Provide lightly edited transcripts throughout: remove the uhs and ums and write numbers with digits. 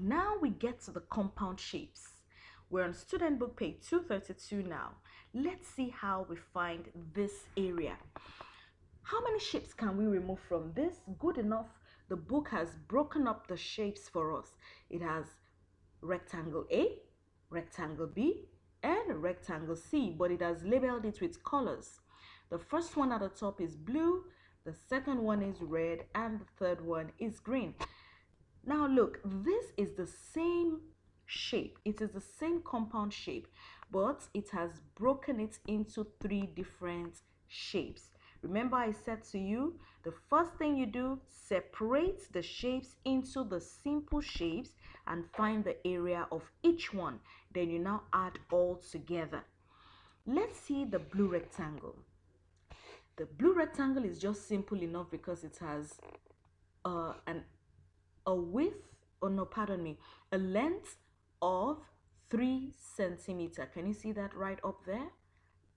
Now we get to the compound shapes. We're on student book page 232 now. Let's see how we find this area. How many shapes can we remove from this? Good enough. The book has broken up the shapes for us. It has rectangle A, rectangle B, and rectangle C, but it has labeled it with colors. The first one at the top is blue, the second one is red, and the third one is green. Now look, this is the same shape. It is the same compound shape, but it has broken it into three different shapes. Remember I said to you, the first thing you do, separate the shapes into the simple shapes and find the area of each one. Then you now add all together. Let's see the blue rectangle. The blue rectangle is just simple enough because it has a width, or no, pardon me, a length of 3 centimeter. Can you see that right up there?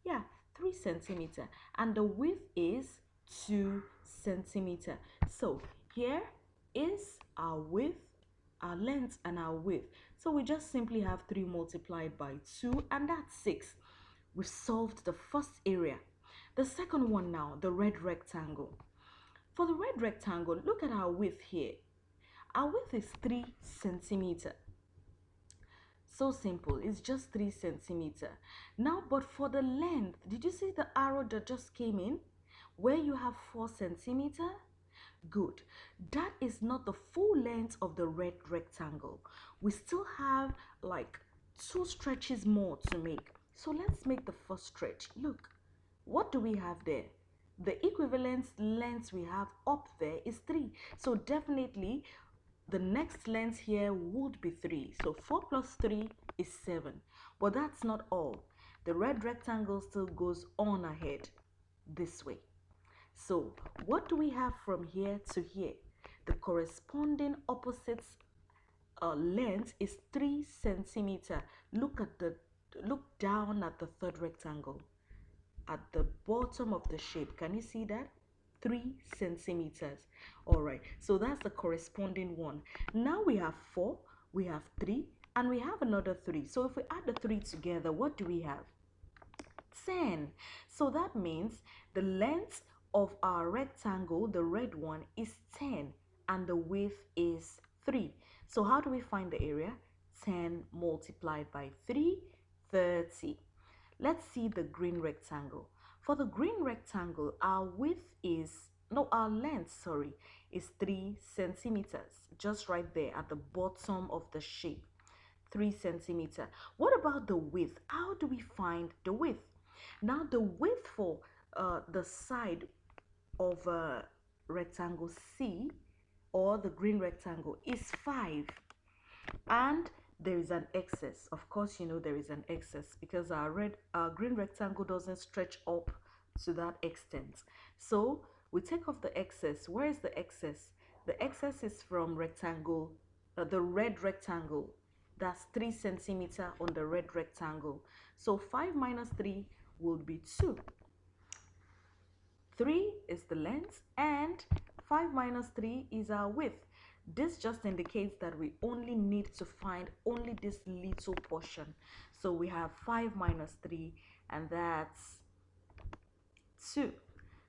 Yeah, 3 centimeter. And the width is 2 centimeter. So here is our width, our length, and our width. So we just simply have 3 multiplied by 2, and that's 6. We've solved the first area. The second one now, the red rectangle. For the red rectangle, look at our width here. Our width is 3 centimeter. So simple, it's just 3 centimeter. Now, but for the length, did you see the arrow that just came in? Where you have 4 centimeter? Good. That is not the full length of the red rectangle. We still have like 2 stretches more to make. So let's make the first stretch. Look, what do we have there? The equivalent length we have up there is 3. So definitely the next length here would be 3. So 4 plus 3 is 7. But that's not all. The red rectangle still goes on ahead this way. So what do we have from here to here? The corresponding opposite length is 3 centimeter. Look down at the third rectangle. At the bottom of the shape, can you see that? 3 centimeters. All right, so that's the corresponding one. Now we have 4, we have 3, and we have another 3. So if we add the 3 together, what do we have? 10. So that means the length of our rectangle, the red one, is 10, and the width is 3. So how do we find the area? 10 multiplied by 3, 30. Let's see the green rectangle. For the green rectangle, our length, is 3 centimeters. Just right there at the bottom of the shape. 3 centimeter. What about the width? How do we find the width? Now the width for the side of rectangle C, or the green rectangle, is 5. And there is an excess. Of course, you know there is an excess because our green rectangle doesn't stretch up to that extent. So we take off the excess. Where is the excess? The excess is from the red rectangle. That's 3 centimeter on the red rectangle. So 5 minus 3 will be 2. 3 is the length and 5 minus 3 is our width. This just indicates that we only need to find only this little portion. So we have 5 minus 3, and that's 2.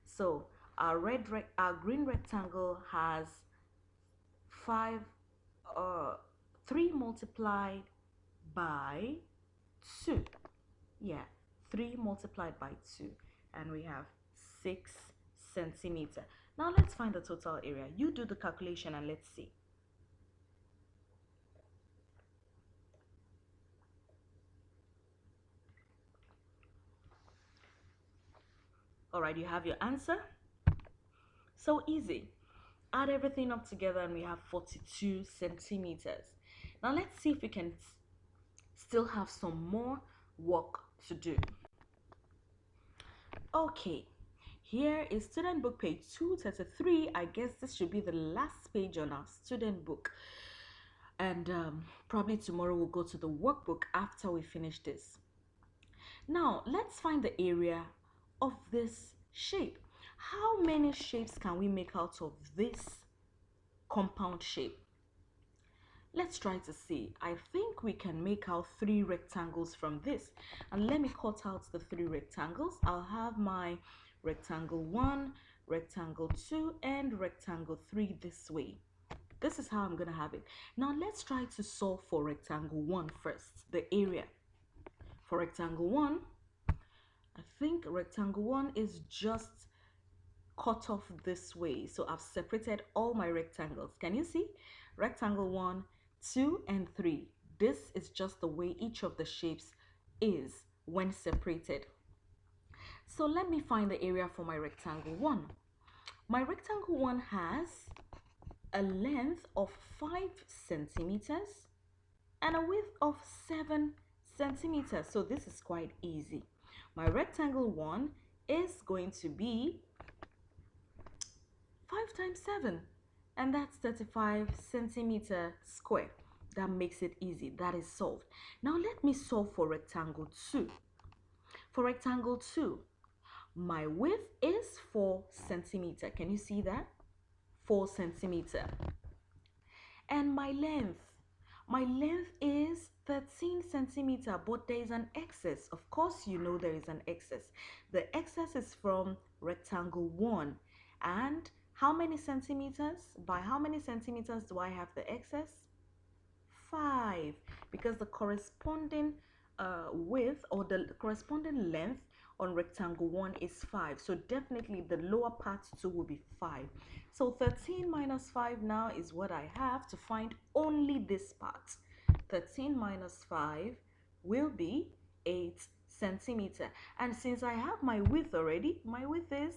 So our green rectangle has 3 multiplied by 2. Yeah, 3 multiplied by 2, and we have 6 centimeter. Now let's find the total area. You do the calculation and let's see. All right, you have your answer. So easy. Add everything up together and we have 42 centimeters. Now let's see if we can still have some more work to do. Okay, here is student book page 233. I guess this should be the last page on our student book. And probably tomorrow we'll go to the workbook after we finish this. Now, let's find the area of this shape. How many shapes can we make out of this compound shape? Let's try to see. I think we can make out three rectangles from this. And let me cut out the three rectangles. I'll have my rectangle 1, rectangle 2, and rectangle 3 this way. This is how I'm going to have it. Now let's try to solve for rectangle 1 first, the area. For rectangle 1, I think rectangle 1 is just cut off this way. So I've separated all my rectangles. Can you see? Rectangle 1, 2, and 3. This is just the way each of the shapes is when separated. So let me find the area for my rectangle 1. My rectangle 1 has a length of 5 centimeters and a width of 7 centimeters. So this is quite easy. My rectangle 1 is going to be 5 times 7, and that's 35 centimeter square. That makes it easy. That is solved. Now let me solve for rectangle 2. For rectangle 2, my width is 4 centimeter. Can you see that? 4 centimeter. And my length is 13 centimeter, but there is an excess. Of course, you know there is an excess. The excess is from rectangle 1. And how many centimeters? By how many centimeters do I have the excess? 5, because the corresponding width or the corresponding length on rectangle 1 is 5. So definitely the lower part too will be 5. So 13 minus 5 now is what I have to find only this part. 13 minus 5 will be 8 centimeter. And since I have my width already, my width is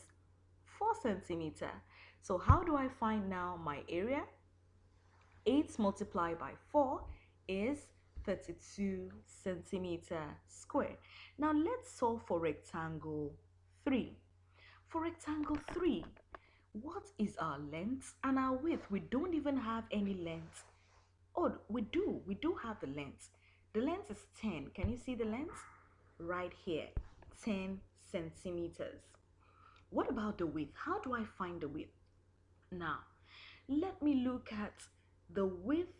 4 centimeter. So how do I find now my area? 8 multiplied by 4 is 32 centimeter square. Now let's solve for rectangle 3. For rectangle 3, what is our length and our width? We don't even have any length. Oh, we do have the length. The length is 10. Can you see the length? Right here, 10 centimeters. What about the width? How do I find the width? Now, let me look at the width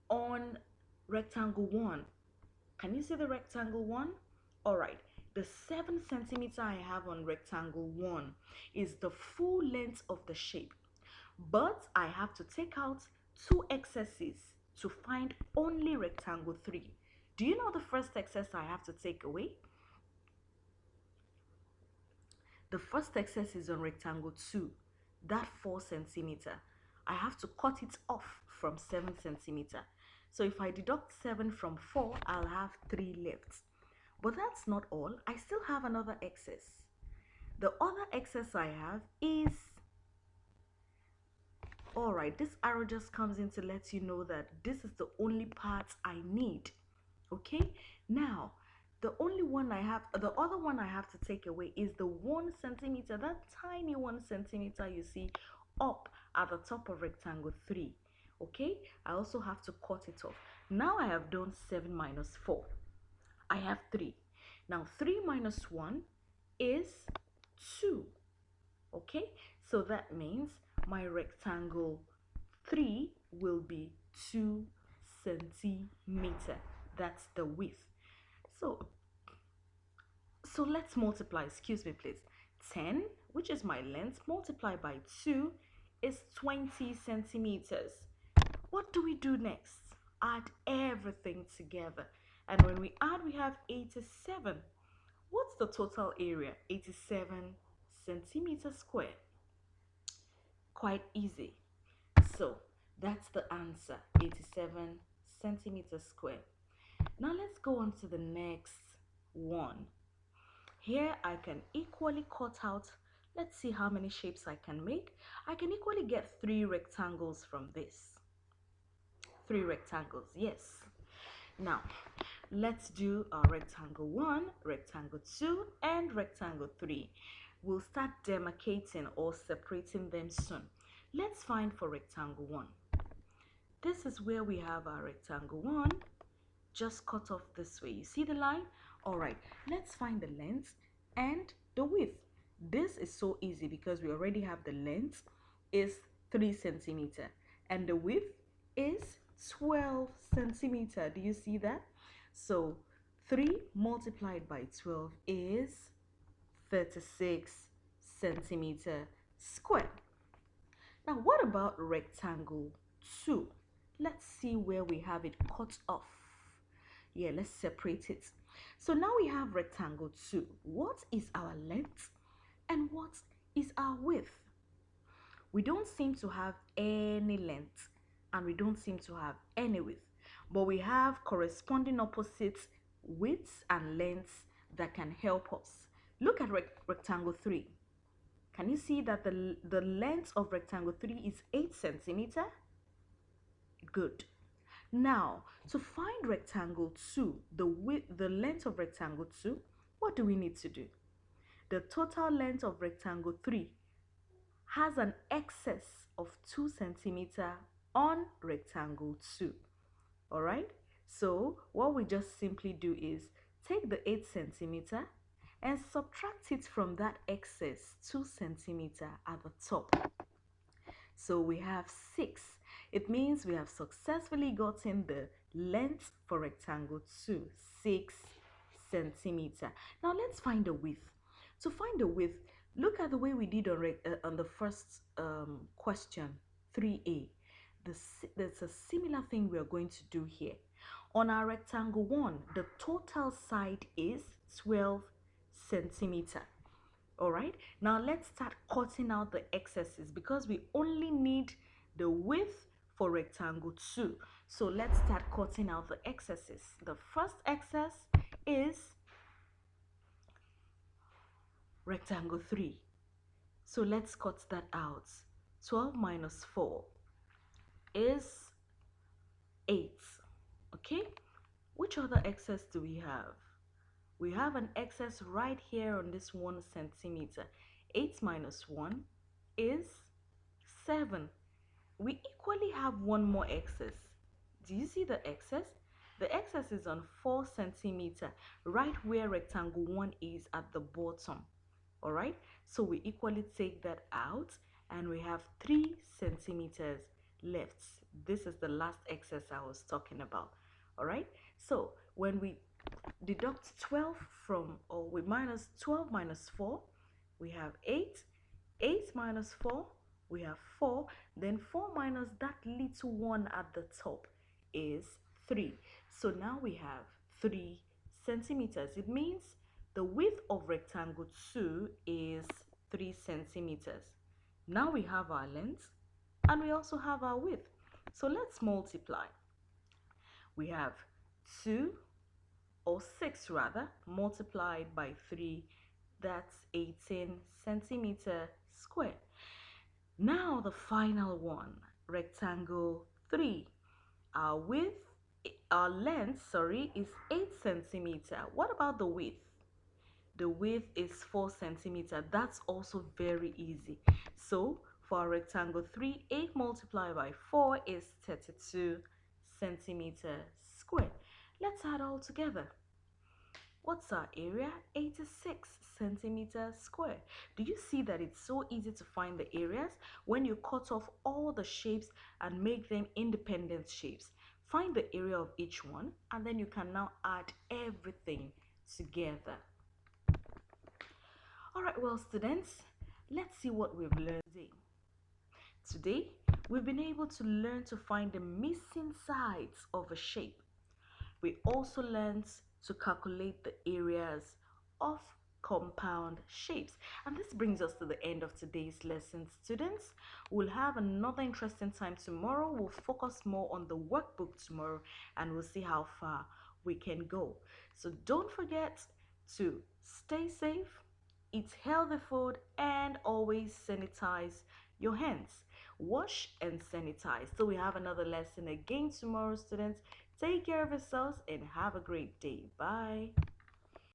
on rectangle 1. Can you see the rectangle 1? All right, the 7 centimeter I have on rectangle 1 is the full length of the shape. But I have to take out 2 excesses to find only rectangle 3. Do you know the first excess I have to take away? The first excess is on rectangle 2, that 4 centimeter. I have to cut it off from 7 centimeter. So if I deduct 7 from 4, I'll have 3 left. But that's not all. I still have another excess. The other excess I have is, alright, this arrow just comes in to let you know that this is the only part I need. Okay, now the other one I have to take away is the 1 centimeter, that tiny 1 centimeter you see up at the top of rectangle 3. Okay, I also have to cut it off. Now I have done 7 minus 4. I have 3. Now 3 minus 1 is 2. Okay, so that means my rectangle 3 will be 2 centimeter. That's the width. So let's multiply, excuse me please. 10, which is my length, multiplied by 2 is 20 centimeters. What do we do next? Add everything together. And when we add, we have 87. What's the total area? 87 centimeters square. Quite easy. So that's the answer, 87 centimeters square. Now let's go on to the next one. Here I can equally cut out, let's see how many shapes I can make. I can equally get 3 rectangles from this. 3 rectangles, yes. Now, let's do rectangle 1, rectangle 2, and rectangle 3. We'll start demarcating or separating them soon. Let's find for rectangle 1. This is where we have our rectangle 1. Just cut off this way. You see the line? All right, let's find the length and the width. This is so easy because we already have the length is 3 centimeter and the width is 12 centimeter. Do you see that? So 3 multiplied by 12 is 36 centimeter square. Now, what about rectangle 2? Let's see where we have it cut off. Yeah, let's separate it. So now we have rectangle 2. What is our length and what is our width? We don't seem to have any length and we don't seem to have any width, but we have corresponding opposites, widths and lengths that can help us. Look at rectangle 3. Can you see that the length of rectangle 3 is 8 centimeter? Good. Now, to find rectangle 2, the length of rectangle 2, what do we need to do? The total length of rectangle 3 has an excess of 2 centimeter on rectangle 2. All right? So, what we just simply do is take the 8 centimeter and subtract it from that excess 2 centimeter at the top. So we have 6. It means we have successfully gotten the length for rectangle 2, 6 centimeter. Now let's find the width. To find the width, look at the way we did on the first question, 3A. There's a similar thing we are going to do here. On our rectangle 1, the total side is 12 centimeter. All right, now let's start cutting out the excesses because we only need the width for rectangle 2. So let's start cutting out the excesses. The first excess is rectangle 3. So let's cut that out. 12 minus 4 is 8. Okay, which other excess do we have? We have an excess right here on this 1 centimeter. 8 minus 1 is 7. We equally have one more excess. Do you see the excess? The excess is on 4 centimeter, right where rectangle 1 is at the bottom. All right, so we equally take that out and we have 3 centimeters left. This is the last excess I was talking about. All right, so when we deduct 12 from, or we minus 12 minus 4, we have 8. 8 minus 4, we have 4. Then 4 minus that little one at the top is 3. So now we have 3 centimeters. It means the width of rectangle 2 is 3 centimeters. Now we have our length and we also have our width. So let's multiply. We have 2, or 6 rather, multiplied by 3, that's 18 centimeter square. Now the final one, rectangle 3. Our length, is 8 centimeter. What about the width? The width is 4 centimeter. That's also very easy. So for our rectangle 3, 8 multiplied by 4 is 32 centimeter square. Let's add all together. What's our area? 86 centimeters square. Do you see that it's so easy to find the areas when you cut off all the shapes and make them independent shapes? Find the area of each one and then you can now add everything together. Alright, well students, let's see what we've learned today. Today, we've been able to learn to find the missing sides of a shape. We also learned to calculate the areas of compound shapes. And this brings us to the end of today's lesson, students. We'll have another interesting time tomorrow. We'll focus more on the workbook tomorrow and we'll see how far we can go. So don't forget to stay safe, eat healthy food, and always sanitize your hands. Wash and sanitize. So we have another lesson again tomorrow, students. Take care of yourselves and have a great day. Bye.